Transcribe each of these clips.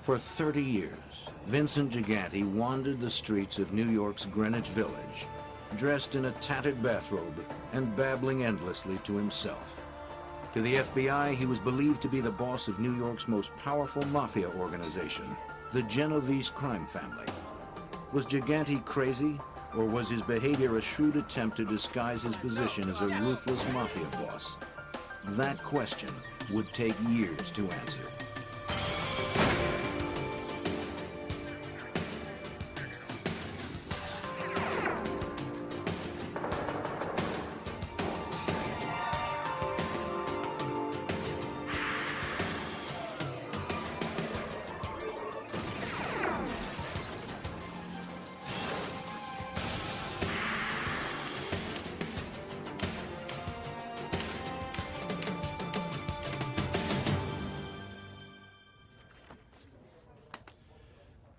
For 30 years, Vincent Gigante wandered the streets of New York's Greenwich Village, dressed in a tattered bathrobe and babbling endlessly to himself. To the FBI, he was believed to be the boss of New York's most powerful mafia organization, the Genovese crime family. Was Gigante crazy, or was his behavior a shrewd attempt to disguise his position as a ruthless mafia boss? That question would take years to answer.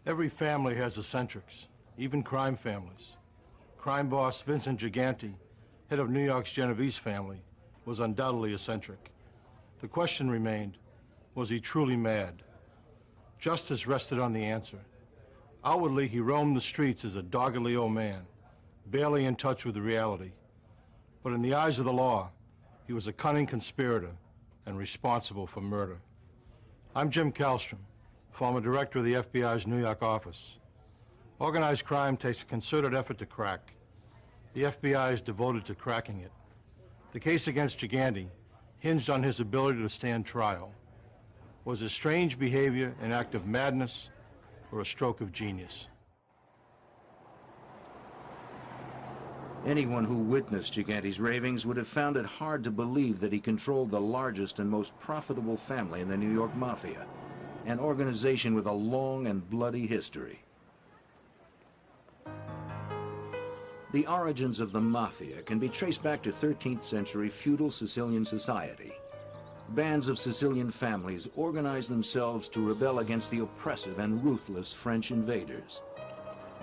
Every family has eccentrics, even crime families. Crime boss Vincent Gigante, head of New York's Genovese family, was undoubtedly eccentric. The question remained, was he truly mad? Justice rested on the answer. Outwardly, he roamed the streets as a doggedly old man, barely in touch with reality. But in the eyes of the law, he was a cunning conspirator and responsible for murder. I'm Jim Kallstrom, former director of the FBI's New York office. Organized crime takes a concerted effort to crack. The FBI is devoted to cracking it. The case against Gigante hinged on his ability to stand trial. Was his strange behavior an act of madness or a stroke of genius? Anyone who witnessed Gigante's ravings would have found it hard to believe that he controlled the largest and most profitable family in the New York Mafia, an organization with a long and bloody history. The origins of the Mafia can be traced back to 13th century feudal Sicilian society. Bands of Sicilian families organized themselves to rebel against the oppressive and ruthless French invaders.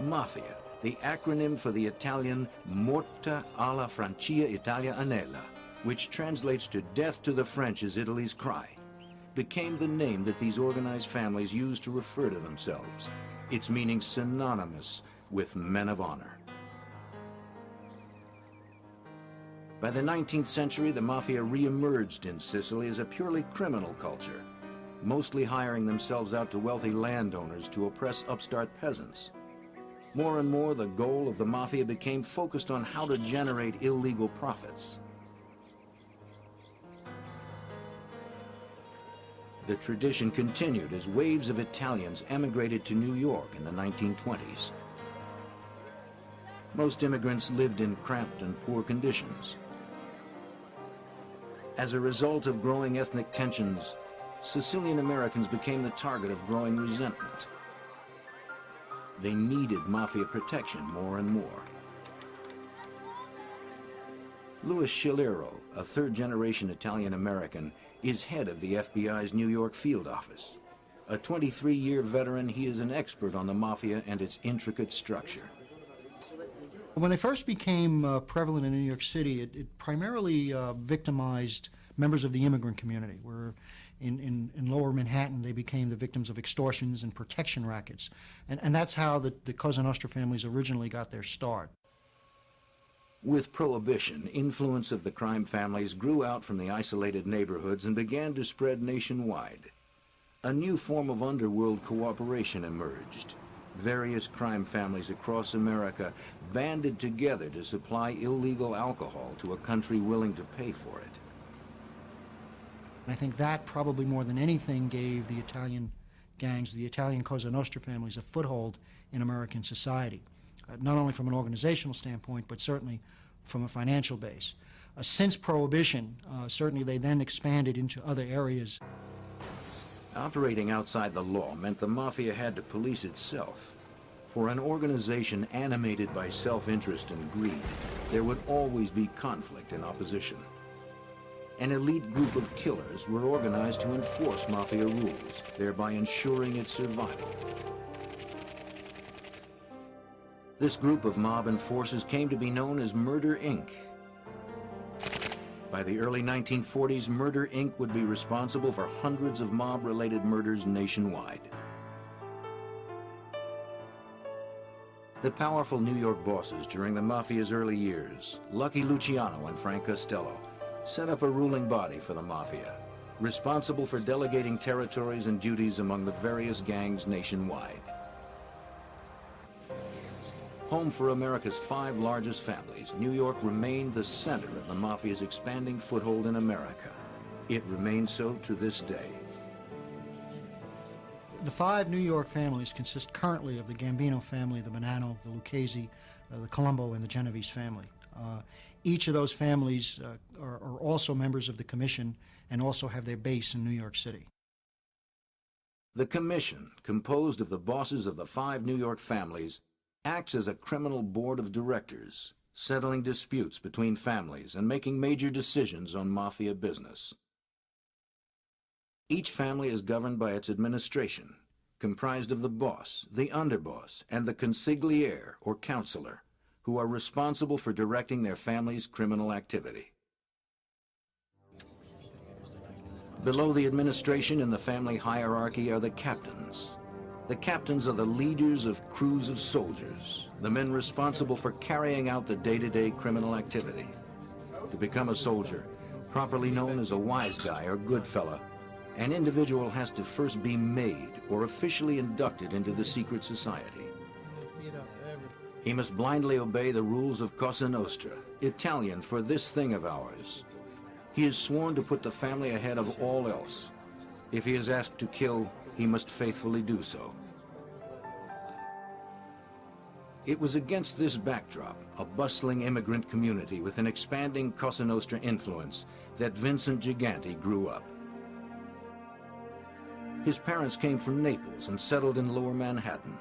Mafia, the acronym for the Italian Morte alla Francia Italia Anela, which translates to death to the French is Italy's cry, became the name that these organized families used to refer to themselves, its meaning synonymous with men of honor. By the 19th century, the Mafia re-emerged in Sicily as a purely criminal culture, mostly hiring themselves out to wealthy landowners to oppress upstart peasants. More and more, the goal of the Mafia became focused on how to generate illegal profits. The tradition continued as waves of Italians emigrated to New York in the 1920s. Most immigrants lived in cramped and poor conditions. As a result of growing ethnic tensions, Sicilian Americans became the target of growing resentment. They needed Mafia protection more and more. Louis Scilero, a third-generation Italian-American, is head of the FBI's New York field office. A 23-year veteran, he is an expert on the Mafia and its intricate structure. When they first became prevalent in New York City, it primarily victimized members of the immigrant community, where in lower Manhattan they became the victims of extortions and protection rackets. And that's how the Cosa Nostra families originally got their start. With Prohibition, influence of the crime families grew out from the isolated neighborhoods and began to spread nationwide. A new form of underworld cooperation emerged. Various crime families across America banded together to supply illegal alcohol to a country willing to pay for it. I think that probably more than anything gave the Italian gangs, the Italian Cosa Nostra families, a foothold in American society, not only from an organizational standpoint, but certainly from a financial base. Since Prohibition, certainly they then expanded into other areas. Operating outside the law meant the Mafia had to police itself. For an organization animated by self-interest and greed, there would always be conflict and opposition. An elite group of killers were organized to enforce Mafia rules, thereby ensuring its survival. This group of mob enforcers came to be known as Murder, Inc. By the early 1940s, Murder, Inc. would be responsible for hundreds of mob-related murders nationwide. The powerful New York bosses during the Mafia's early years, Lucky Luciano and Frank Costello, set up a ruling body for the Mafia, responsible for delegating territories and duties among the various gangs nationwide. Home for America's 5 largest families, New York remained the center of the Mafia's expanding foothold in America. It remains so to this day. The 5 New York families consist currently of the Gambino family, the Bonanno, the Lucchese, the Colombo, and the Genovese family. Each of those families are also members of the Commission and also have their base in New York City. The Commission, composed of the bosses of the 5 New York families, acts as a criminal board of directors, settling disputes between families and making major decisions on Mafia business. Each family is governed by its administration, comprised of the boss, the underboss, and the consigliere, or counselor, who are responsible for directing their family's criminal activity. Below the administration in the family hierarchy are the captains. The captains are the leaders of crews of soldiers, the men responsible for carrying out the day-to-day criminal activity. To become a soldier, properly known as a wise guy or good fella, an individual has to first be made or officially inducted into the secret society. He must blindly obey the rules of Cosa Nostra, Italian for this thing of ours. He is sworn to put the family ahead of all else. If he is asked to kill, he must faithfully do so. It was against this backdrop, a bustling immigrant community with an expanding Cosa Nostra influence, that Vincent Gigante grew up. His parents came from Naples and settled in Lower Manhattan.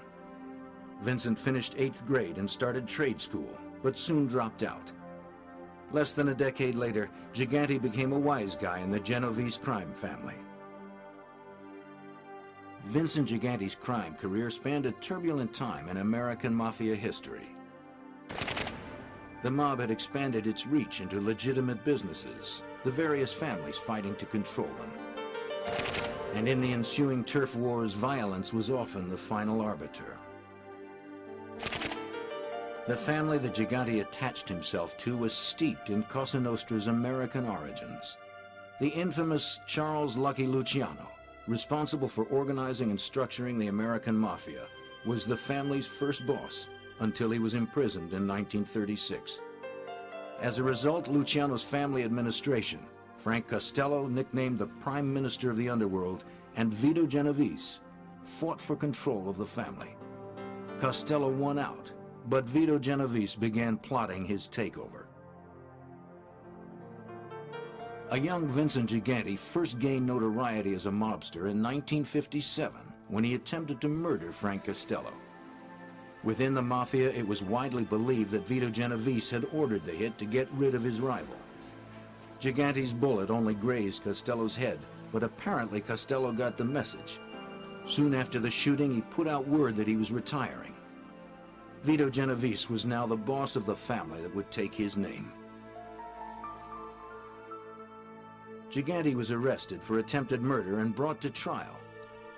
Vincent finished 8th grade and started trade school, but soon dropped out. Less than a decade later, Gigante became a wise guy in the Genovese crime family. Vincent Gigante's crime career spanned a turbulent time in American Mafia history. The mob had expanded its reach into legitimate businesses, the various families fighting to control them. And in the ensuing turf wars, violence was often the final arbiter. The family that Gigante attached himself to was steeped in Cosa Nostra's American origins. The infamous Charles Lucky Luciano, responsible for organizing and structuring the American Mafia, was the family's first boss until he was imprisoned in 1936. As a result, Luciano's family administration, Frank Costello, nicknamed the Prime Minister of the Underworld, and Vito Genovese, fought for control of the family. Costello won out, but Vito Genovese began plotting his takeover. A young Vincent Gigante first gained notoriety as a mobster in 1957 when he attempted to murder Frank Costello. Within the Mafia, it was widely believed that Vito Genovese had ordered the hit to get rid of his rival. Gigante's bullet only grazed Costello's head, but apparently Costello got the message. Soon after the shooting, he put out word that he was retiring. Vito Genovese was now the boss of the family that would take his name. Gigante was arrested for attempted murder and brought to trial,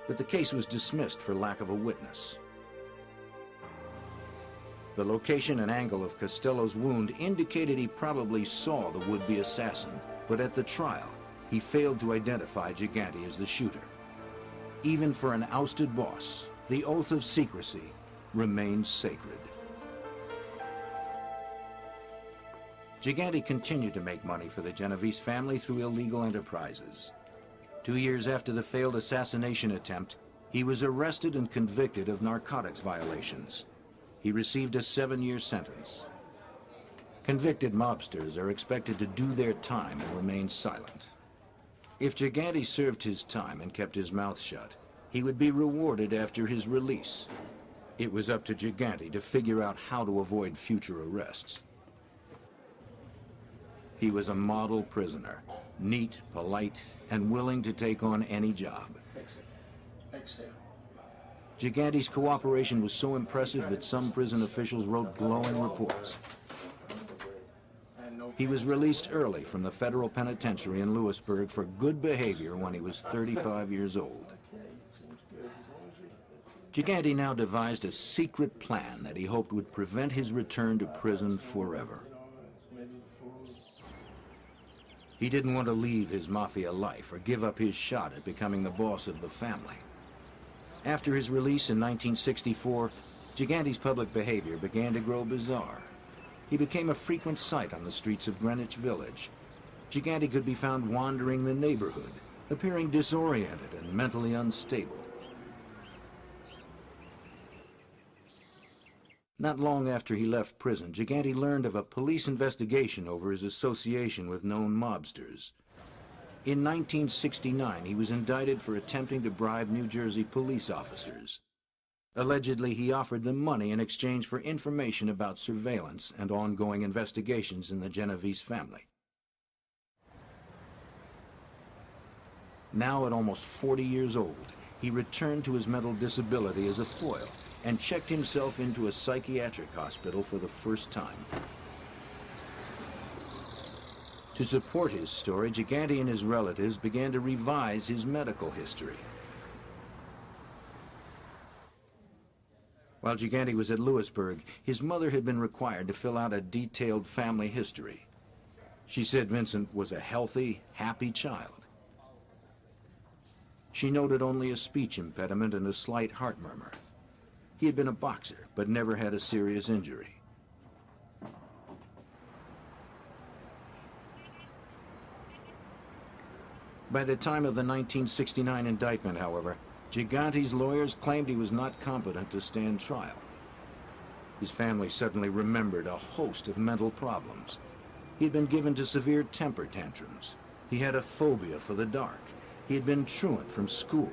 but the case was dismissed for lack of a witness. The location and angle of Costello's wound indicated he probably saw the would-be assassin, but at the trial, he failed to identify Gigante as the shooter. Even for an ousted boss, the oath of secrecy remained sacred. Gigante continued to make money for the Genovese family through illegal enterprises. 2 years after the failed assassination attempt, he was arrested and convicted of narcotics violations. He received a 7-year sentence. Convicted mobsters are expected to do their time and remain silent. If Gigante served his time and kept his mouth shut, he would be rewarded after his release. It was up to Gigante to figure out how to avoid future arrests. He was a model prisoner, neat, polite, and willing to take on any job. Exhale. Gigante's cooperation was so impressive that some prison officials wrote glowing reports. He was released early from the federal penitentiary in Lewisburg for good behavior when he was 35 years old. Gigante now devised a secret plan that he hoped would prevent his return to prison forever. He didn't want to leave his mafia life or give up his shot at becoming the boss of the family. After his release in 1964, Gigante's public behavior began to grow bizarre. He became a frequent sight on the streets of Greenwich Village. Gigante could be found wandering the neighborhood, appearing disoriented and mentally unstable. Not long after he left prison, Gigante learned of a police investigation over his association with known mobsters. In 1969, he was indicted for attempting to bribe New Jersey police officers. Allegedly, he offered them money in exchange for information about surveillance and ongoing investigations in the Genovese family. Now, at almost 40 years old, he returned to his mental disability as a foil and checked himself into a psychiatric hospital for the first time. To support his story, Gigante and his relatives began to revise his medical history. While Gigante was at Lewisburg, his mother had been required to fill out a detailed family history. She said Vincent was a healthy, happy child. She noted only a speech impediment and a slight heart murmur. He had been a boxer, but never had a serious injury. By the time of the 1969 indictment, however, Gigante's lawyers claimed he was not competent to stand trial. His family suddenly remembered a host of mental problems. He had been given to severe temper tantrums. He had a phobia for the dark. He had been truant from school.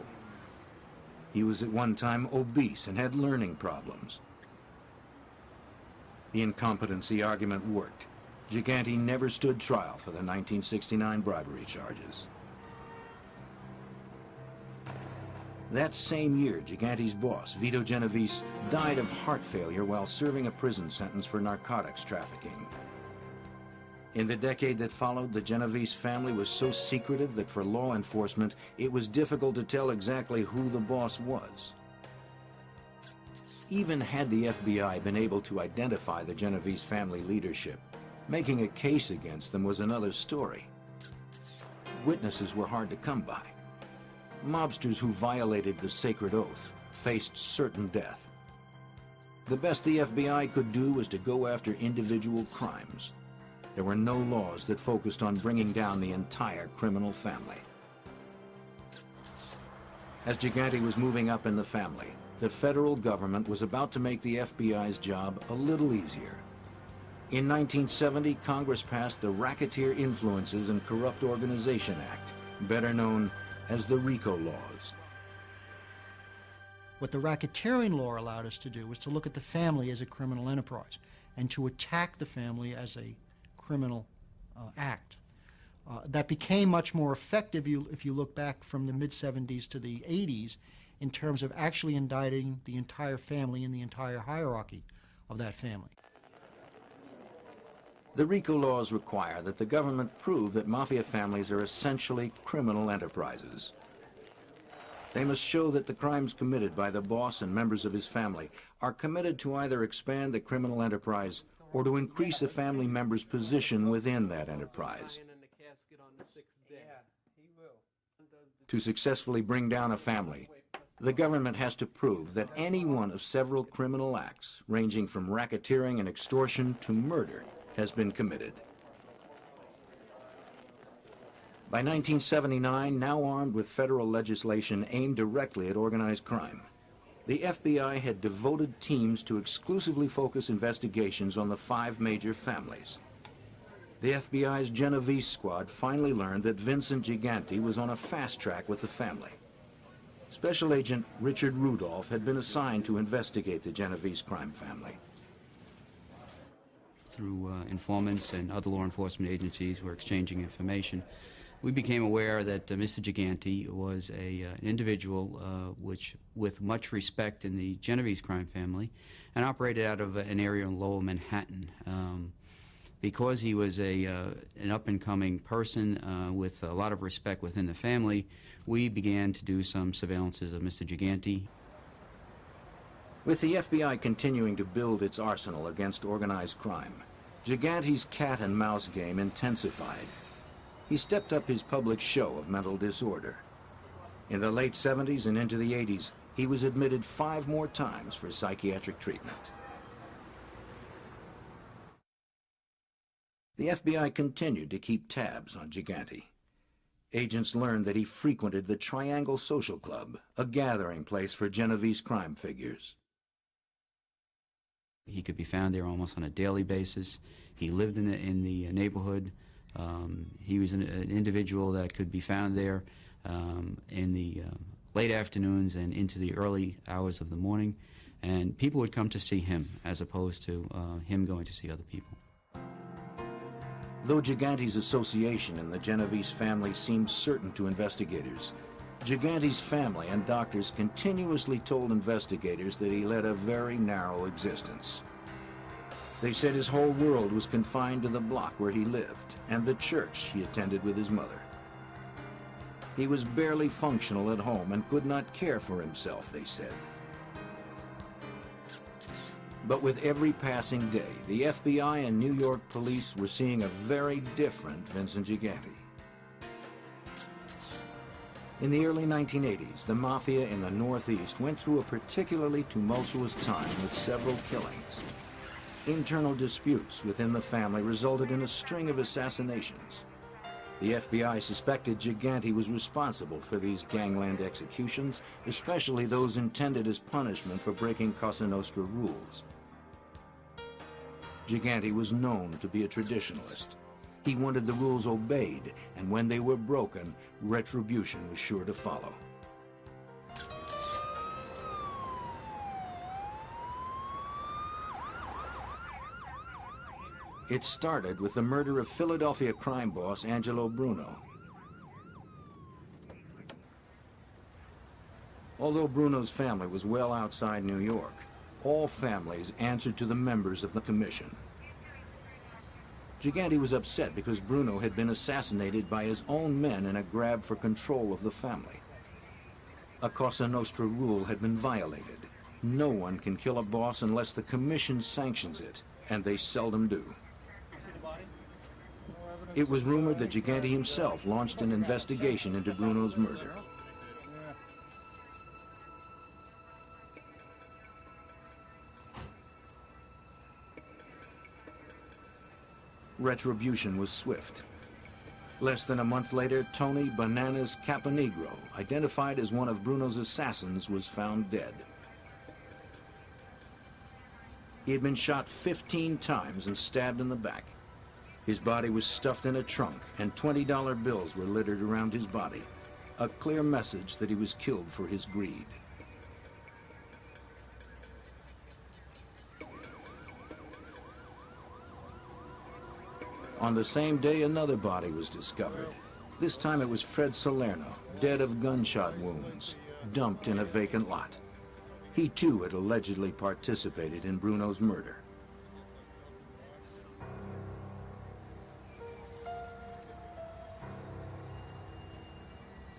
He was at one time obese and had learning problems. The incompetency argument worked. Gigante never stood trial for the 1969 bribery charges. That same year, Gigante's boss, Vito Genovese, died of heart failure while serving a prison sentence for narcotics trafficking. In the decade that followed, the Genovese family was so secretive that for law enforcement, it was difficult to tell exactly who the boss was. Even had the FBI been able to identify the Genovese family leadership, making a case against them was another story. Witnesses were hard to come by. Mobsters who violated the sacred oath faced certain death. The best the FBI could do was to go after individual crimes. There were no laws that focused on bringing down the entire criminal family. As Gigante was moving up in the family, the federal government was about to make the FBI's job a little easier. In 1970, Congress passed the Racketeer Influences and Corrupt Organization Act, better known as the RICO laws. What the racketeering law allowed us to do was to look at the family as a criminal enterprise and to attack the family as a criminal act. That became much more effective if you look back from the mid-70s to the 80s in terms of actually indicting the entire family and the entire hierarchy of that family. The RICO laws require that the government prove that mafia families are essentially criminal enterprises. They must show that the crimes committed by the boss and members of his family are committed to either expand the criminal enterprise or to increase a family member's position within that enterprise. To successfully bring down a family, the government has to prove that any one of several criminal acts, ranging from racketeering and extortion to murder, has been committed. By 1979, now armed with federal legislation aimed directly at organized crime, the FBI had devoted teams to exclusively focus investigations on the 5 major families. The FBI's Genovese squad finally learned that Vincent Gigante was on a fast track with the family. Special Agent Richard Rudolph had been assigned to investigate the Genovese crime family. Through informants and other law enforcement agencies who were exchanging information, we became aware that Mr. Gigante was an individual with much respect in the Genovese crime family and operated out of an area in Lower Manhattan. Because he was an up-and-coming person with a lot of respect within the family, we began to do some surveillances of Mr. Gigante. With the FBI continuing to build its arsenal against organized crime, Gigante's cat and mouse game intensified. He stepped up his public show of mental disorder. In the late 70s and into the 80s, he was admitted 5 more times for psychiatric treatment. The FBI continued to keep tabs on Gigante. Agents learned that he frequented the Triangle Social Club, a gathering place for Genovese crime figures. He could be found there almost on a daily basis. He lived in the neighborhood. He was an individual that could be found there in the late afternoons and into the early hours of the morning, and people would come to see him as opposed to him going to see other people. Though Gigante's association in the Genovese family seemed certain to investigators, Gigante's family and doctors continuously told investigators that he led a very narrow existence. They said his whole world was confined to the block where he lived and the church he attended with his mother. He was barely functional at home and could not care for himself, they said. But with every passing day, the FBI and New York police were seeing a very different Vincent Gigante. In the early 1980s, the Mafia in the Northeast went through a particularly tumultuous time with several killings. Internal disputes within the family resulted in a string of assassinations. The FBI suspected Gigante was responsible for these gangland executions, especially those intended as punishment for breaking Cosa Nostra rules. Gigante was known to be a traditionalist. He wanted the rules obeyed, and when they were broken, retribution was sure to follow. It started with the murder of Philadelphia crime boss Angelo Bruno. Although Bruno's family was well outside New York, all families answered to the members of the commission. Gigante was upset because Bruno had been assassinated by his own men in a grab for control of the family. A Cosa Nostra rule had been violated. No one can kill a boss unless the commission sanctions it, and they seldom do. It was rumored that Gigante himself launched an investigation into Bruno's murder. Retribution was swift. Less than a month later, Tony Bananas Caponegro, identified as one of Bruno's assassins, was found dead. He had been shot 15 times and stabbed in the back. His body was stuffed in a trunk, and $20 bills were littered around his body, a clear message that he was killed for his greed. On the same day, another body was discovered. This time it was Fred Salerno, dead of gunshot wounds, dumped in a vacant lot. He too had allegedly participated in Bruno's murder.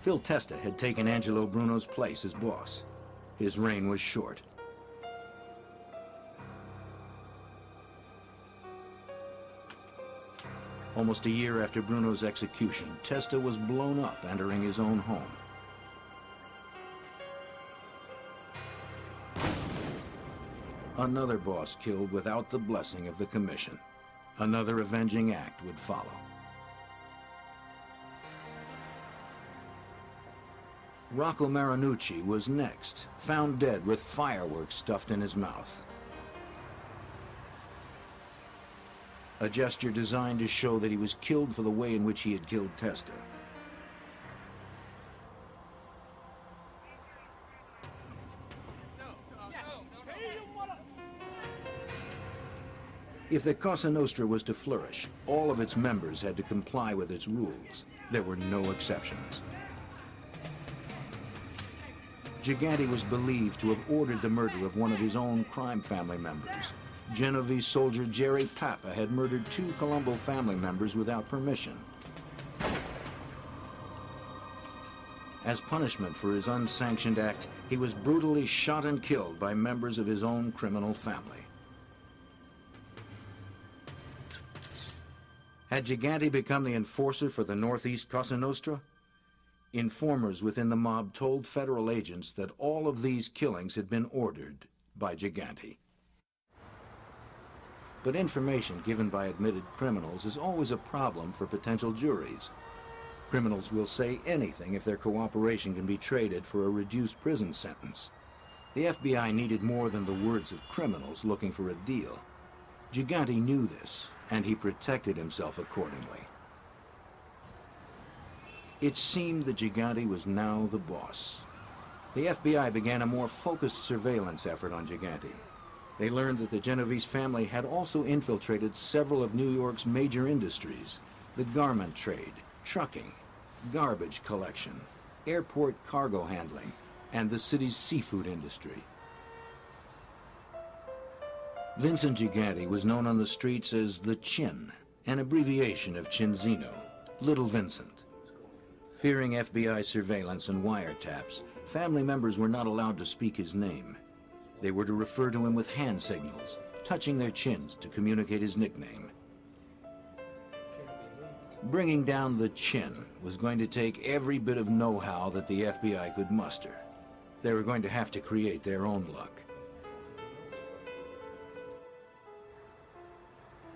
Phil Testa had taken Angelo Bruno's place as boss. His reign was short. Almost a year after Bruno's execution, Testa was blown up entering his own home. Another boss killed without the blessing of the commission. Another avenging act would follow. Rocco Marinucci was next, found dead with fireworks stuffed in his mouth. A gesture designed to show that he was killed for the way in which he had killed Testa. If the Cosa Nostra was to flourish, all of its members had to comply with its rules. There were no exceptions. Gigante was believed to have ordered the murder of one of his own crime family members. Genovese soldier Jerry Papa had murdered 2 Colombo family members without permission. As punishment for his unsanctioned act, he was brutally shot and killed by members of his own criminal family. Had Gigante become the enforcer for the Northeast Cosa Nostra? Informers within the mob told federal agents that all of these killings had been ordered by Gigante. But information given by admitted criminals is always a problem for potential juries. Criminals will say anything if their cooperation can be traded for a reduced prison sentence. The FBI needed more than the words of criminals looking for a deal. Gigante knew this, and he protected himself accordingly. It seemed that Gigante was now the boss. The FBI began a more focused surveillance effort on Gigante. They learned that the Genovese family had also infiltrated several of New York's major industries: the garment trade, trucking, garbage collection, airport cargo handling, and the city's seafood industry. Vincent Gigante was known on the streets as the Chin, an abbreviation of Cinzino, Little Vincent. Fearing FBI surveillance and wiretaps, family members were not allowed to speak his name. They were to refer to him with hand signals, touching their chins to communicate his nickname. Bringing down the Chin was going to take every bit of know-how that the FBI could muster. They were going to have to create their own luck.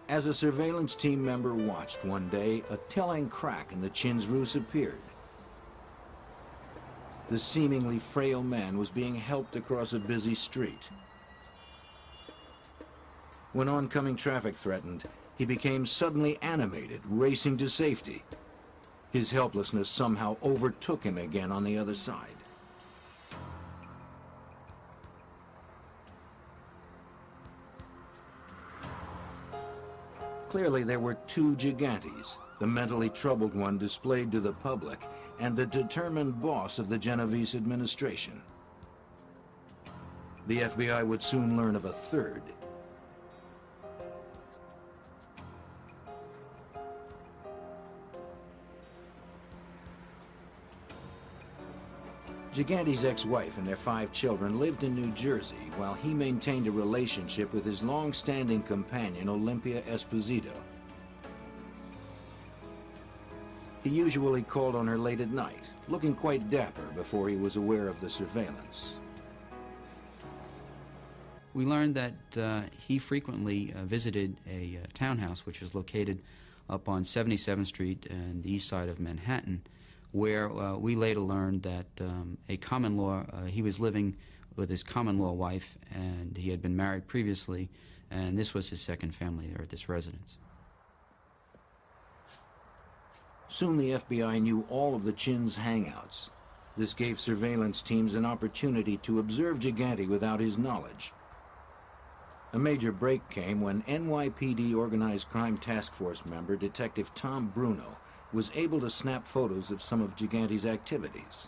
As a surveillance team member watched one day, a telling crack in the Chin's ruse appeared. The seemingly frail man was being helped across a busy street. When oncoming traffic threatened, he became suddenly animated, racing to safety. His helplessness somehow overtook him again on the other side. Clearly, there were two Gigantes, the mentally troubled one displayed to the public, and the determined boss of the Genovese administration. The FBI would soon learn of a third. Gigante's ex-wife and their 5 children lived in New Jersey while he maintained a relationship with his long-standing companion, Olympia Esposito. He usually called on her late at night, looking quite dapper before he was aware of the surveillance. We learned that he frequently visited a townhouse which was located up on 77th Street and the east side of Manhattan, where we later learned that a common law, he was living with his common law wife, and he had been married previously, and this was his second family there at this residence. Soon the FBI knew all of the Chin's hangouts. This gave surveillance teams an opportunity to observe Gigante without his knowledge. A major break came when NYPD Organized Crime Task Force member Detective Tom Bruno was able to snap photos of some of Gigante's activities.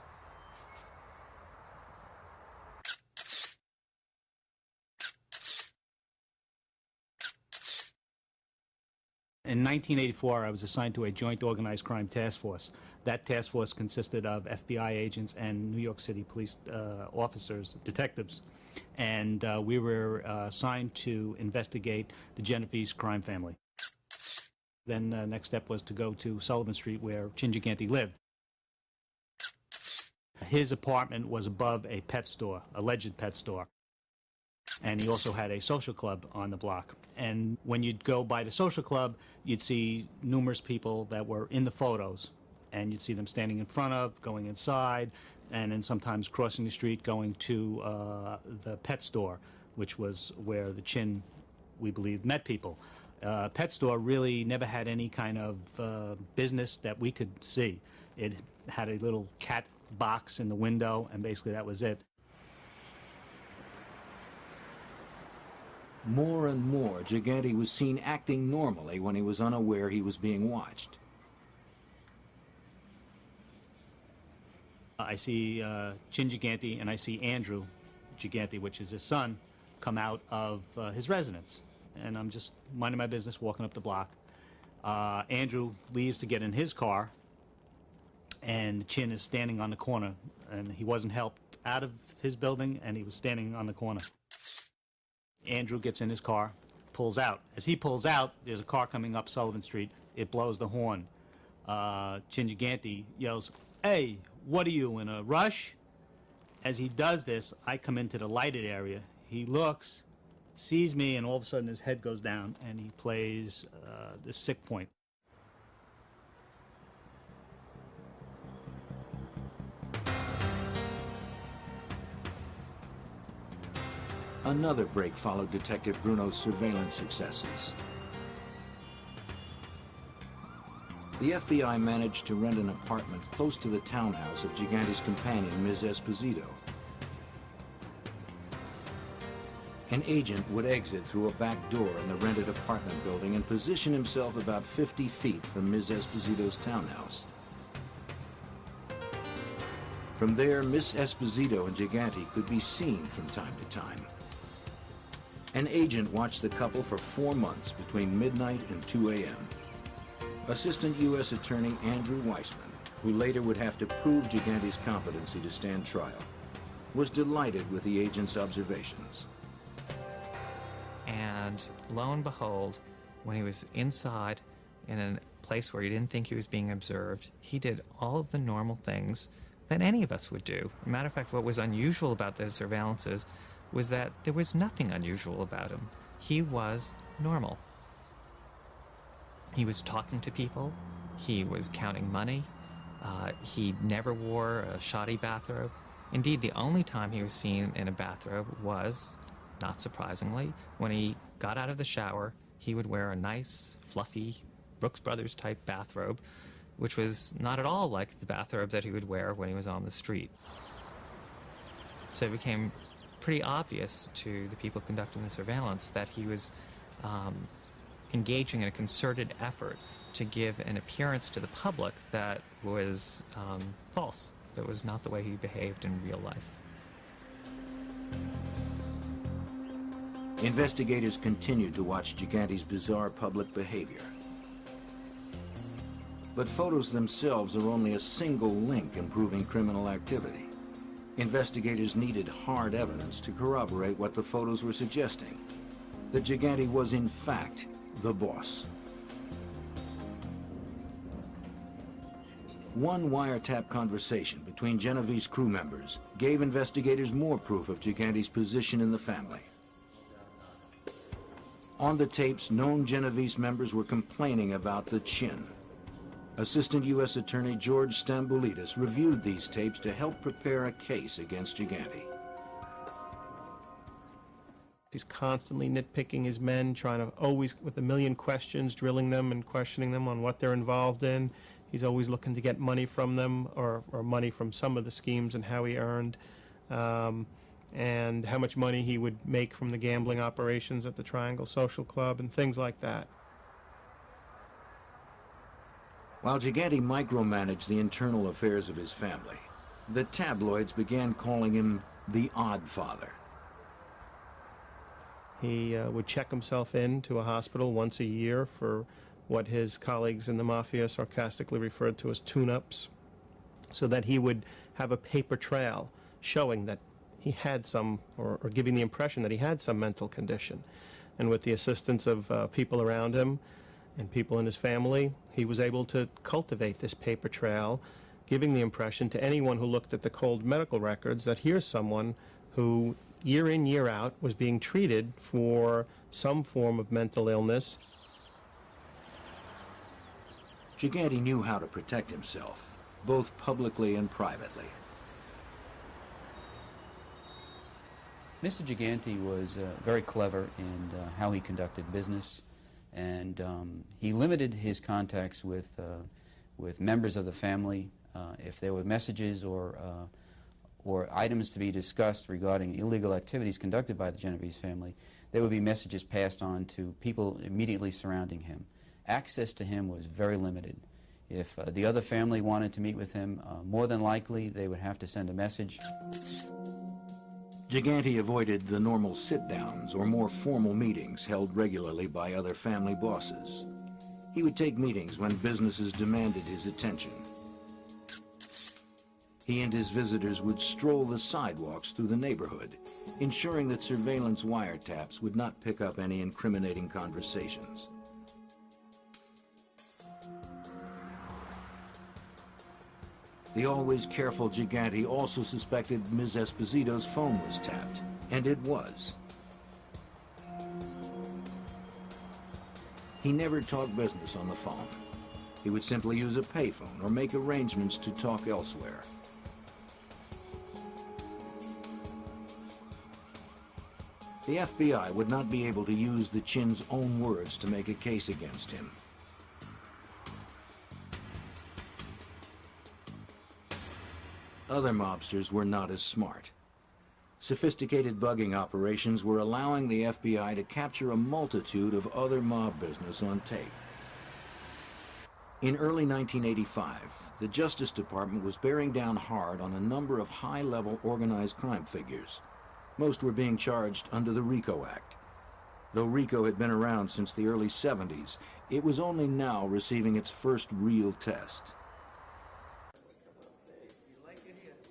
In 1984, I was assigned to a joint organized crime task force. That task force consisted of FBI agents and New York City police officers, detectives. And we were assigned to investigate the Genovese crime family. Then the next step was to go to Sullivan Street, where Chin Gigante lived. His apartment was above a pet store, alleged pet store. And he also had a social club on the block. And when you'd go by the social club, you'd see numerous people that were in the photos. And you'd see them standing in front of, going inside, and then sometimes crossing the street, going to the pet store, which was where the Chin, we believe, met people. Pet store really never had any kind of business that we could see. It had a little cat box in the window, and basically that was it. More and more, Gigante was seen acting normally when he was unaware he was being watched. I see Chin Gigante and I see Andrew Gigante, which is his son, come out of his residence. And I'm just minding my business, walking up the block. Andrew leaves to get in his car, and Chin is standing on the corner, and he wasn't helped out of his building, and he was standing on the corner. Andrew gets in his car, pulls out. As he pulls out, there's a car coming up Sullivan Street. It blows the horn. Chin Gigante yells, "Hey, what are you, in a rush?" As he does this, I come into the lighted area. He looks, sees me, and all of a sudden his head goes down, and he plays the sick point. Another break followed Detective Bruno's surveillance successes. The FBI managed to rent an apartment close to the townhouse of Gigante's companion, Ms. Esposito. An agent would exit through a back door in the rented apartment building and position himself about 50 feet from Ms. Esposito's townhouse. From there, Miss Esposito and Gigante could be seen from time to time. An agent watched the couple for 4 months between midnight and 2 a.m. Assistant U.S. Attorney Andrew Weissman, who later would have to prove Gigante's competency to stand trial, was delighted with the agent's observations. And lo and behold, when he was inside in a place where he didn't think he was being observed, he did all of the normal things that any of us would do. As a matter of fact, what was unusual about those surveillances was that there was nothing unusual about him. He was normal. He was talking to people. He was counting money. He never wore a shoddy bathrobe. Indeed, the only time he was seen in a bathrobe was, not surprisingly, when he got out of the shower. He would wear a nice, fluffy, Brooks Brothers type bathrobe, which was not at all like the bathrobe that he would wear when he was on the street. So it became pretty obvious to the people conducting the surveillance that he was engaging in a concerted effort to give an appearance to the public that was false, that was not the way he behaved in real life. Investigators continued to watch Gigante's bizarre public behavior. But photos themselves are only a single link in proving criminal activity. Investigators needed hard evidence to corroborate what the photos were suggesting, that Gigante was in fact the boss. One wiretap conversation between Genovese crew members gave investigators more proof of Gigante's position in the family. On the tapes, known Genovese members were complaining about the chin. Assistant U.S. Attorney George Stamboulidis reviewed these tapes to help prepare a case against Gigante. He's constantly nitpicking his men, trying to always, with a million questions, drilling them and questioning them on what they're involved in. He's always looking to get money from them, or money from some of the schemes and how he earned, and how much money he would make from the gambling operations at the Triangle Social Club and things like that. While Gigante micromanaged the internal affairs of his family, the tabloids began calling him the Odd Father. He would check himself in to a hospital once a year for what his colleagues in the mafia sarcastically referred to as tune-ups, so that he would have a paper trail showing that he had some, or giving the impression that he had some mental condition. And with the assistance of people around him and people in his family, he was able to cultivate this paper trail, giving the impression to anyone who looked at the cold medical records that here's someone who, year in, year out, was being treated for some form of mental illness. Gigante knew how to protect himself, both publicly and privately. Mr. Gigante was very clever in how he conducted business, and he limited his contacts with members of the family. If there were messages or items to be discussed regarding illegal activities conducted by the Genovese family, there would be messages passed on to people immediately surrounding him. Access to him was very limited. If the other family wanted to meet with him, more than likely they would have to send a message. Gigante avoided the normal sit-downs or more formal meetings held regularly by other family bosses. He would take meetings when businesses demanded his attention. He and his visitors would stroll the sidewalks through the neighborhood, ensuring that surveillance wiretaps would not pick up any incriminating conversations. The always careful Gigante also suspected Ms. Esposito's phone was tapped, and it was. He never talked business on the phone. He would simply use a payphone or make arrangements to talk elsewhere. The FBI would not be able to use the Chin's own words to make a case against him. Other mobsters were not as smart. Sophisticated bugging operations were allowing the FBI to capture a multitude of other mob business on tape. In early 1985, the Justice Department was bearing down hard on a number of high-level organized crime figures. Most were being charged under the RICO Act. Though RICO had been around since the early 70s, it was only now receiving its first real test.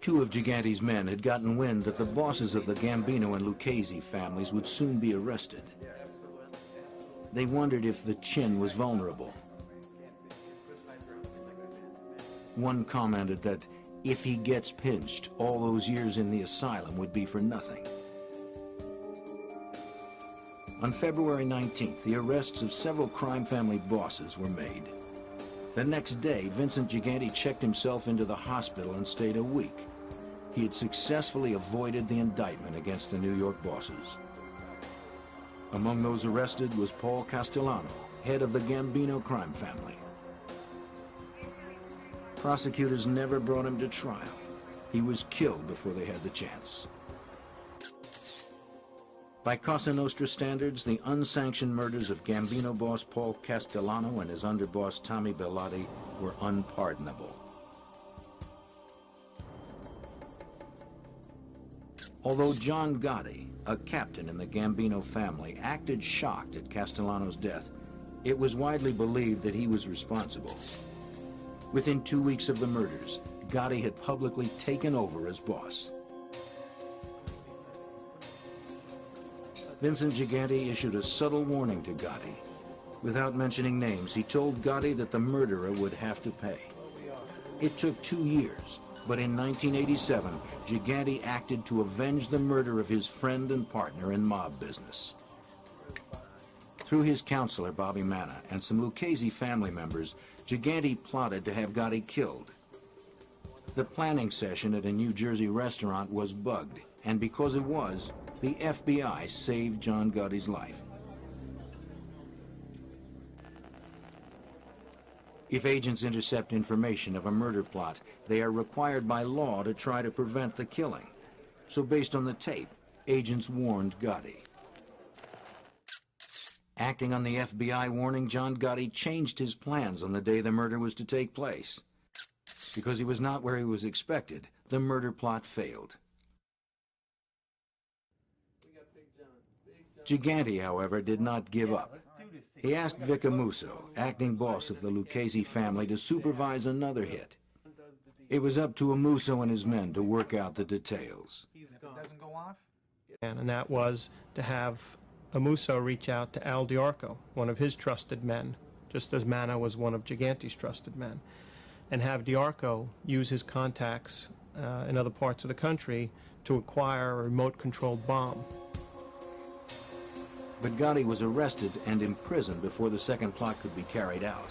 Two of Gigante's men had gotten wind that the bosses of the Gambino and Lucchese families would soon be arrested. They wondered if the Chin was vulnerable. One commented that if he gets pinched, all those years in the asylum would be for nothing. On February 19th, the arrests of several crime family bosses were made. The next day, Vincent Gigante checked himself into the hospital and stayed a week. He had successfully avoided the indictment against the New York bosses. Among those arrested was Paul Castellano, head of the Gambino crime family. Prosecutors never brought him to trial. He was killed before they had the chance. By Cosa Nostra standards, the unsanctioned murders of Gambino boss Paul Castellano and his underboss Tommy Bellotti were unpardonable. Although John Gotti, a captain in the Gambino family, acted shocked at Castellano's death, it was widely believed that he was responsible. Within 2 weeks of the murders, Gotti had publicly taken over as boss. Vincent Gigante issued a subtle warning to Gotti. Without mentioning names, he told Gotti that the murderer would have to pay. It took 2 years, but in 1987, Gigante acted to avenge the murder of his friend and partner in mob business. Through his counselor, Bobby Manna, and some Lucchese family members, Gigante plotted to have Gotti killed. The planning session at a New Jersey restaurant was bugged, and because it was, the FBI saved John Gotti's life. If agents intercept information of a murder plot, they are required by law to try to prevent the killing. So based on the tape, agents warned Gotti. Acting on the FBI warning, John Gotti changed his plans on the day the murder was to take place. Because he was not where he was expected, the murder plot failed. Gigante, however, did not give up. He asked Vic Amuso, acting boss of the Lucchese family, to supervise another hit. It was up to Amuso and his men to work out the details. And that was to have Amuso reach out to Al Diarco, one of his trusted men, just as Manna was one of Gigante's trusted men, and have Diarco use his contacts in other parts of the country to acquire a remote-controlled bomb. But Gotti was arrested and imprisoned before the second plot could be carried out.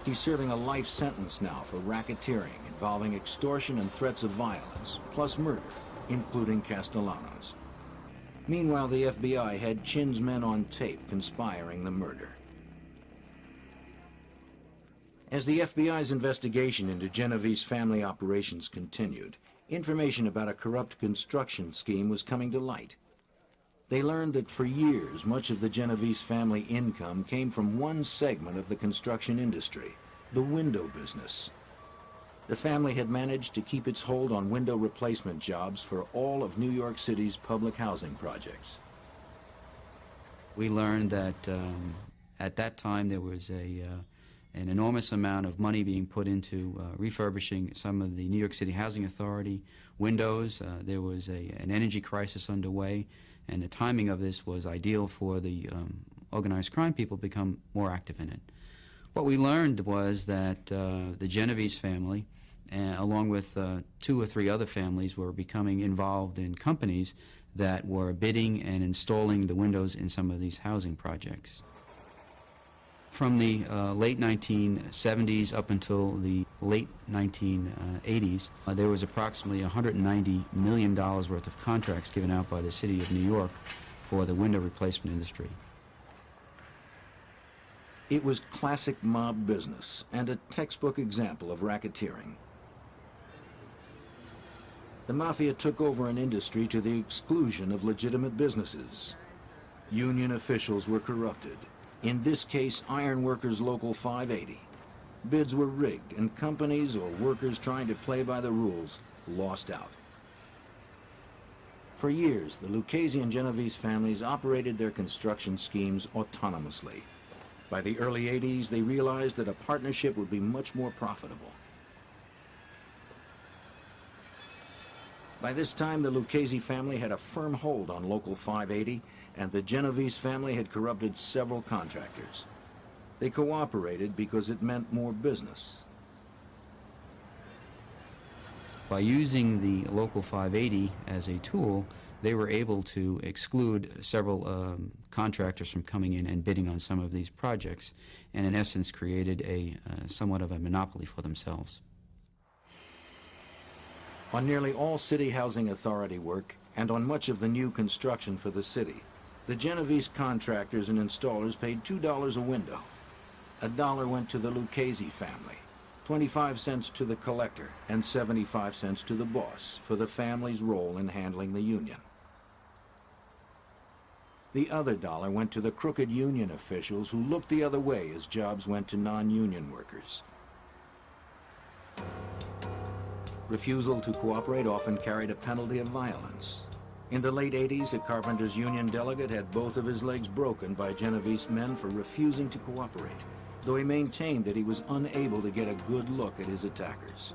He's serving a life sentence now for racketeering involving extortion and threats of violence, plus murder, including Castellano's. Meanwhile, the FBI had Chin's men on tape conspiring the murder. As the FBI's investigation into Genovese family operations continued, information about a corrupt construction scheme was coming to light. They learned that for years, much of the Genovese family income came from one segment of the construction industry, the window business. The family had managed to keep its hold on window replacement jobs for all of New York City's public housing projects. We learned that at that time there was a an enormous amount of money being put into refurbishing some of the New York City Housing Authority windows. There was an energy crisis underway, and the timing of this was ideal for the organized crime people to become more active in it. What we learned was that the Genovese family, along with 2 or 3 other families, were becoming involved in companies that were bidding and installing the windows in some of these housing projects. From the late 1970s up until the late 1980s, there was approximately $190 million worth of contracts given out by the City of New York for the window replacement industry. It was classic mob business and a textbook example of racketeering. The Mafia took over an industry to the exclusion of legitimate businesses. Union officials were corrupted. In this case, Iron Workers Local 580. Bids were rigged, and companies or workers trying to play by the rules lost out. For years, the Lucchese and Genovese families operated their construction schemes autonomously. By the early 80s, they realized that a partnership would be much more profitable. By this time, the Lucchese family had a firm hold on Local 580, and the Genovese family had corrupted several contractors. They cooperated because it meant more business. By using the Local 580 as a tool, they were able to exclude several contractors from coming in and bidding on some of these projects, and in essence created a somewhat of a monopoly for themselves. On nearly all City Housing Authority work, and on much of the new construction for the city, the Genovese contractors and installers paid $2 a window. $1 went to the Lucchese family, 25 cents to the collector, and 75 cents to the boss for the family's role in handling the union. The other $1 went to the crooked union officials who looked the other way as jobs went to non-union workers. Refusal to cooperate often carried a penalty of violence. In the late 80s, a carpenters union delegate had both of his legs broken by Genovese men for refusing to cooperate, though he maintained that he was unable to get a good look at his attackers.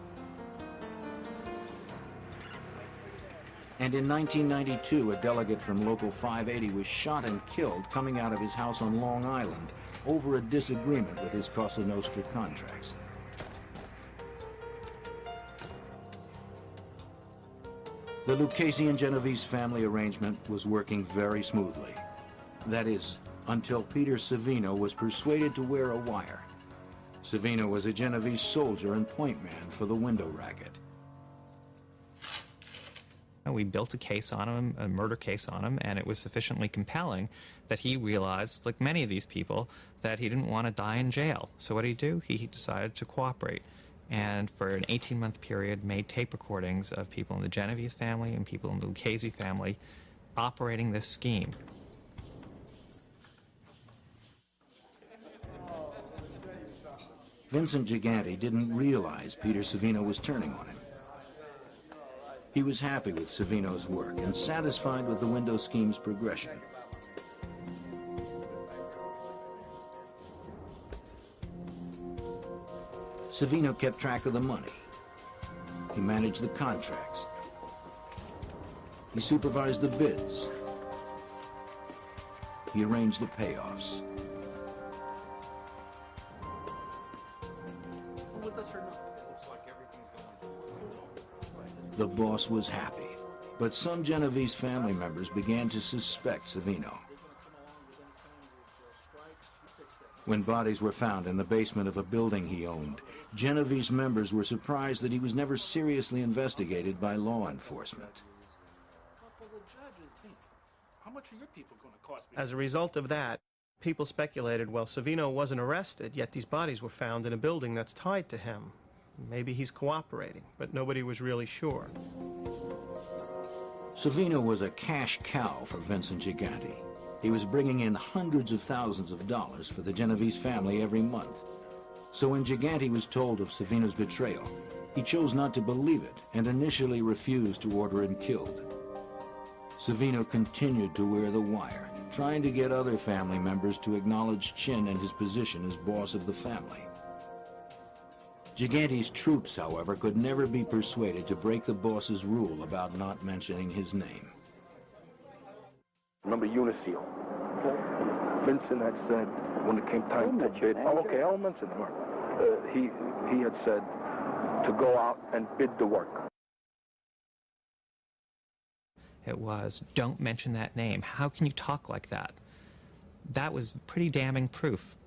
And in 1992, a delegate from Local 580 was shot and killed coming out of his house on Long Island over a disagreement with his Cosa Nostra contracts. The Lucchese and Genovese family arrangement was working very smoothly. That is, until Peter Savino was persuaded to wear a wire. Savino was a Genovese soldier and point man for the window racket. We built a case on him, a murder case on him, and it was sufficiently compelling that he realized, like many of these people, that he didn't want to die in jail. So what did he do? He decided to cooperate. And for an 18-month period, made tape recordings of people in the Genovese family and people in the Lucchese family operating this scheme. Vincent Gigante didn't realize Peter Savino was turning on him. He was happy with Savino's work and satisfied with the window scheme's progression. Savino kept track of the money. He managed the contracts. He supervised the bids. He arranged the payoffs. The boss was happy, but some Genovese family members began to suspect Savino. When bodies were found in the basement of a building he owned, Genovese members were surprised that he was never seriously investigated by law enforcement. As a result of that, people speculated, well, Savino wasn't arrested, yet these bodies were found in a building that's tied to him. Maybe he's cooperating, but nobody was really sure. Savino was a cash cow for Vincent Gigante. He was bringing in hundreds of thousands of dollars for the Genovese family every month. So when Gigante was told of Savino's betrayal, he chose not to believe it and initially refused to order him killed. Savino continued to wear the wire, trying to get other family members to acknowledge Chin and his position as boss of the family. Gigante's troops, however, could never be persuaded to break the boss's rule about not mentioning his name. Remember Uniseal? Vincent had said when it came time to bid. Oh, okay, I'll mention him. He had said to go out and bid the work. It was, don't mention that name. How can you talk like that? That was pretty damning proof.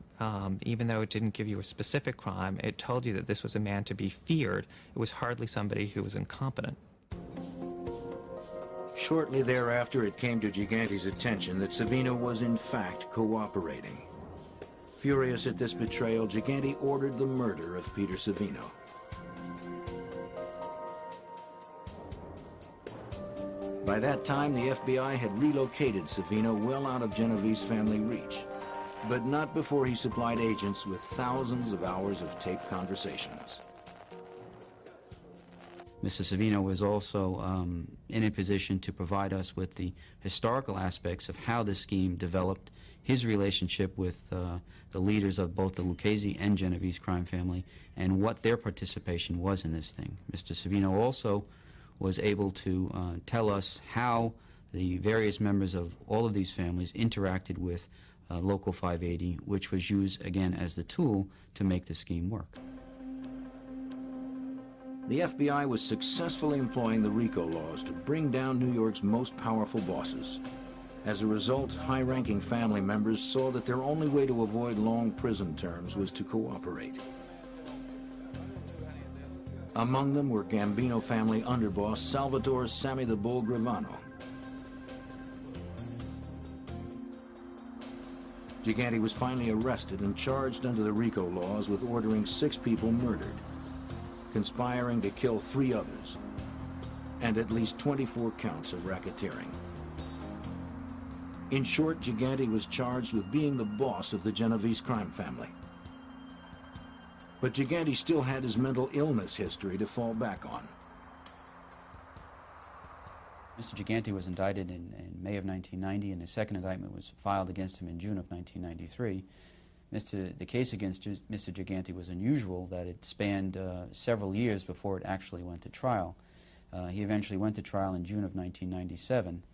Even though it didn't give you a specific crime, it told you that this was a man to be feared. It was hardly somebody who was incompetent. Shortly thereafter, it came to Gigante's attention that Savino was in fact cooperating. Furious at this betrayal, Gigante ordered the murder of Peter Savino. By that time, the FBI had relocated Savino well out of Genovese family reach, but not before he supplied agents with thousands of hours of taped conversations. Mr. Savino was also in a position to provide us with the historical aspects of how this scheme developed, his relationship with the leaders of both the Lucchese and Genovese crime family, and what their participation was in this thing. Mr. Savino also was able to tell us how the various members of all of these families interacted with Local 580, which was used, again, as the tool to make the scheme work. The FBI was successfully employing the RICO laws to bring down New York's most powerful bosses. As a result, high-ranking family members saw that their only way to avoid long prison terms was to cooperate. Among them were Gambino family underboss Salvatore Sammy the Bull Gravano. Gigante was finally arrested and charged under the RICO laws with ordering 6 people murdered, conspiring to kill 3 others, and at least 24 counts of racketeering. In short, Gigante was charged with being the boss of the Genovese crime family. But Gigante still had his mental illness history to fall back on. Mr. Gigante was indicted in May of 1990, and a second indictment was filed against him in June of 1993. The case against Mr. Gigante was unusual, that it spanned several years before it actually went to trial. He eventually went to trial in June of 1997.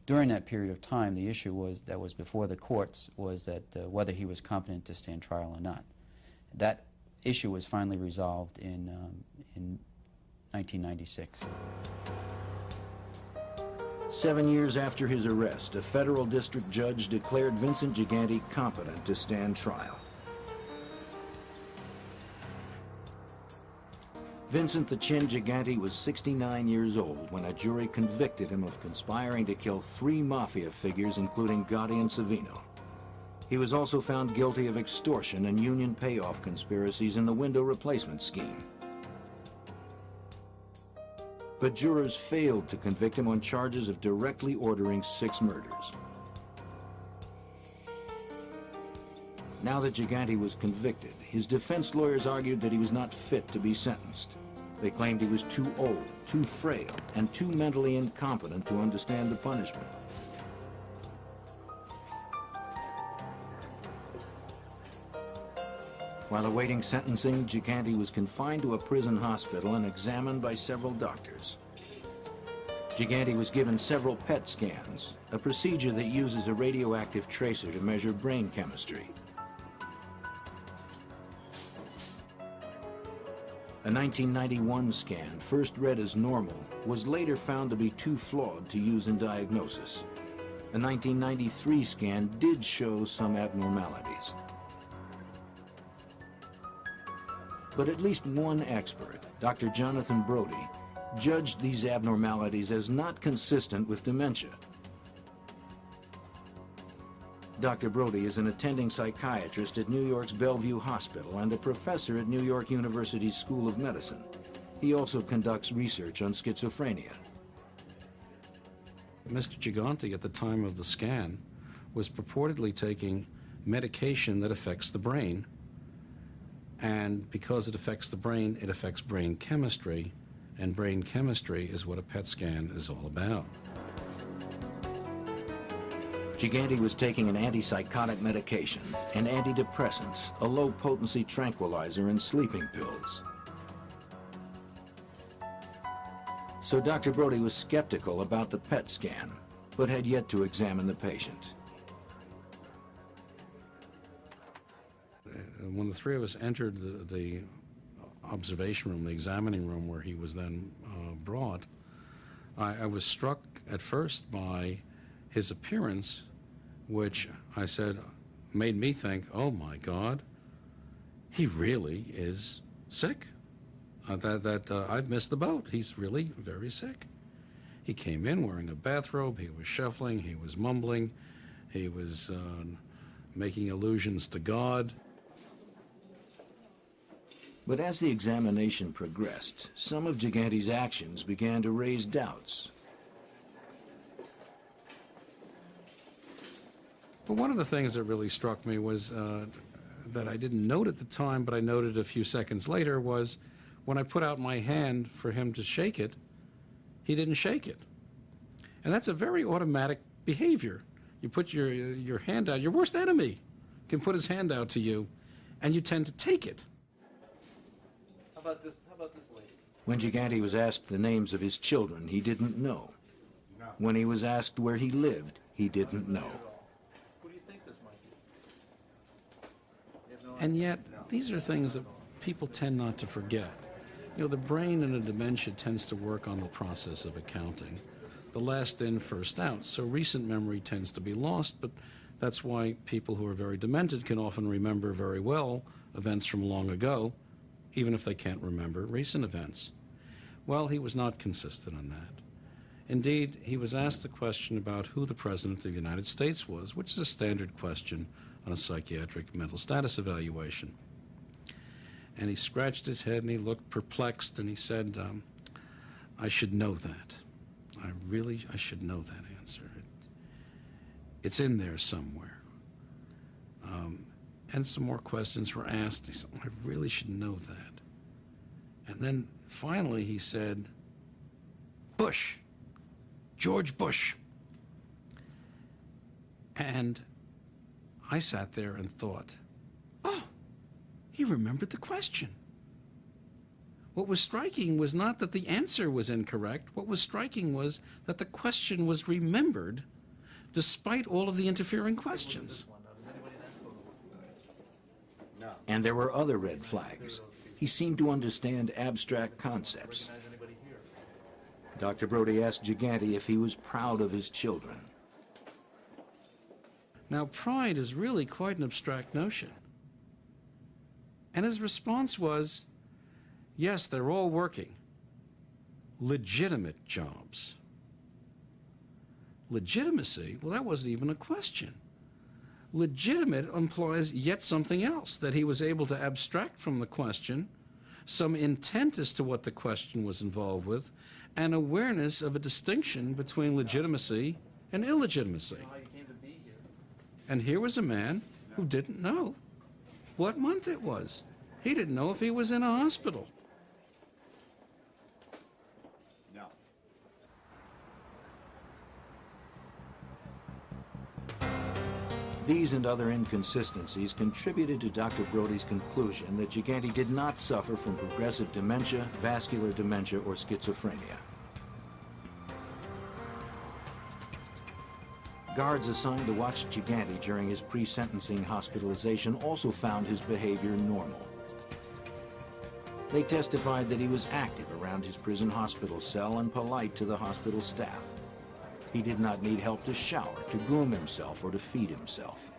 During that period of time, the issue that was before the courts was that whether he was competent to stand trial or not. That issue was finally resolved in 1996. 7 years after his arrest, a federal district judge declared Vincent Gigante competent to stand trial. Vincent the Chin Gigante was 69 years old when a jury convicted him of conspiring to kill 3 mafia figures, including Gotti and Savino. He was also found guilty of extortion and union payoff conspiracies in the window replacement scheme. But jurors failed to convict him on charges of directly ordering 6 murders. Now that Gigante was convicted, his defense lawyers argued that he was not fit to be sentenced. They claimed he was too old, too frail, and too mentally incompetent to understand the punishment. While awaiting sentencing, Gigante was confined to a prison hospital and examined by several doctors. Gigante was given several PET scans, a procedure that uses a radioactive tracer to measure brain chemistry. A 1991 scan, first read as normal, was later found to be too flawed to use in diagnosis. A 1993 scan did show some abnormalities. But at least one expert, Dr. Jonathan Brody, judged these abnormalities as not consistent with dementia. Dr. Brody is an attending psychiatrist at New York's Bellevue Hospital and a professor at New York University's School of Medicine. He also conducts research on schizophrenia. Mr. Gigante, at the time of the scan, was purportedly taking medication that affects the brain. And because it affects the brain, it affects brain chemistry, and brain chemistry is what a PET scan is all about. Gigante was taking an antipsychotic medication, and antidepressants, a low-potency tranquilizer, and sleeping pills. So Dr. Brody was skeptical about the PET scan, but had yet to examine the patient. When the three of us entered the observation room, the examining room where he was then brought, I was struck at first by his appearance, which I said made me think, oh my God, he really is sick. I've missed the boat. He's really very sick. He came in wearing a bathrobe. He was shuffling. He was mumbling. He was making allusions to God. But as the examination progressed, some of Gigante's actions began to raise doubts. But one of the things that really struck me was that I didn't note at the time, but I noted a few seconds later, was when I put out my hand for him to shake it, he didn't shake it. And that's a very automatic behavior. You put your hand out, your worst enemy can put his hand out to you, and you tend to take it. How about this lady? When Gigante was asked the names of his children, he didn't know. When he was asked where he lived, he didn't know. Who do you think this might be? And yet, these are things that people tend not to forget. You know, the brain in a dementia tends to work on the process of accounting. The last in, first out. So recent memory tends to be lost, but that's why people who are very demented can often remember very well events from long ago, even if they can't remember recent events. Well, he was not consistent on that. Indeed, he was asked the question about who the President of the United States was, which is a standard question on a psychiatric mental status evaluation. And he scratched his head and he looked perplexed and he said, I should know that. I should know that answer. It's in there somewhere. And some more questions were asked. He said, I really should know that. And then finally he said, Bush, George Bush. And I sat there and thought, oh, he remembered the question. What was striking was not that the answer was incorrect. What was striking was that the question was remembered despite all of the interfering questions. And there were other red flags. He seemed to understand abstract concepts. Dr. Brody asked Gigante if he was proud of his children. Now, pride is really quite an abstract notion. And his response was, yes, they're all working. Legitimate jobs. Legitimacy? Well, that wasn't even a question. Legitimate implies yet something else, that he was able to abstract from the question some intent as to what the question was involved with, and awareness of a distinction between legitimacy and illegitimacy. And here was a man who didn't know what month it was. He didn't know if he was in a hospital. These and other inconsistencies contributed to Dr. Brody's conclusion that Gigante did not suffer from progressive dementia, vascular dementia, or schizophrenia. Guards assigned to watch Gigante during his pre-sentencing hospitalization also found his behavior normal. They testified that he was active around his prison hospital cell and polite to the hospital staff. He did not need help to shower, to groom himself, or to feed himself.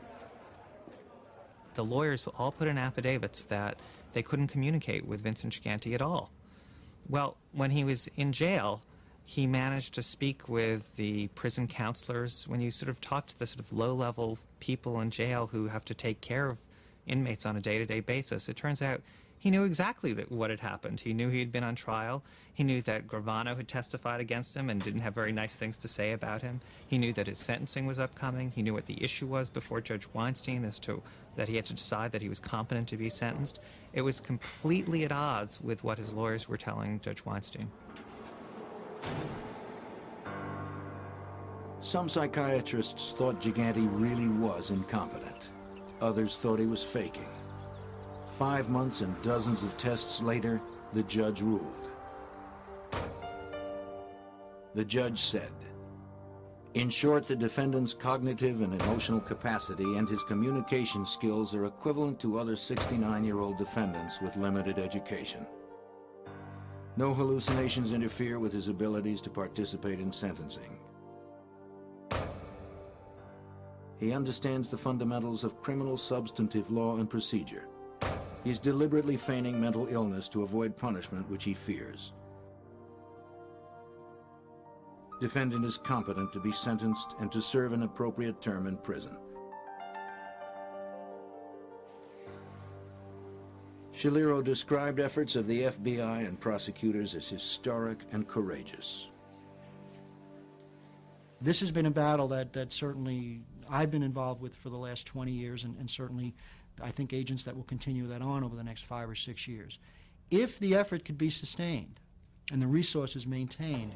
The lawyers all put in affidavits that they couldn't communicate with Vincent Gigante at all. Well, when he was in jail, he managed to speak with the prison counselors. When you sort of talk to the sort of low-level people in jail who have to take care of inmates on a day-to-day basis, it turns out he knew exactly what had happened. He knew he had been on trial. He knew that Gravano had testified against him and didn't have very nice things to say about him. He knew that his sentencing was upcoming. He knew what the issue was before Judge Weinstein as to that he had to decide that he was competent to be sentenced. It was completely at odds with what his lawyers were telling Judge Weinstein. Some psychiatrists thought Gigante really was incompetent. Others thought he was faking. 5 months and dozens of tests later, the judge ruled. The judge said, "In short, the defendant's cognitive and emotional capacity and his communication skills are equivalent to other 69-year-old defendants with limited education. No hallucinations interfere with his abilities to participate in sentencing. He understands the fundamentals of criminal substantive law and procedure. He is deliberately feigning mental illness to avoid punishment which he fears. Defendant is competent to be sentenced and to serve an appropriate term in prison." Shaliro described efforts of the FBI and prosecutors as historic and courageous. This has been a battle that certainly I've been involved with for the last 20 years, and certainly I think agents that will continue that on over the next 5 or 6 years. If the effort could be sustained and the resources maintained,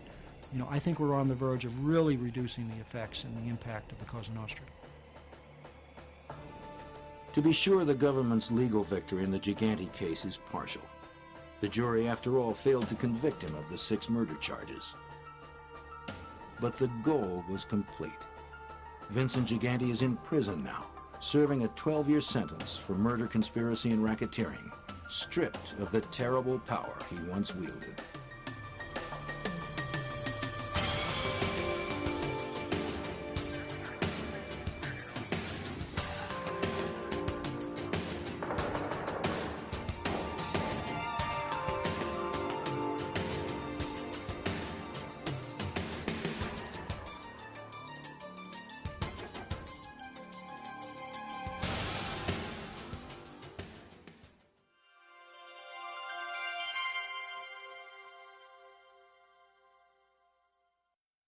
I think we're on the verge of really reducing the effects and the impact of the Cosa Nostra. To be sure, the government's legal victory in the Gigante case is partial. The jury, after all, failed to convict him of the 6 murder charges. But the goal was complete. Vincent Gigante is in prison now, serving a 12-year sentence for murder, conspiracy, and racketeering, stripped of the terrible power he once wielded.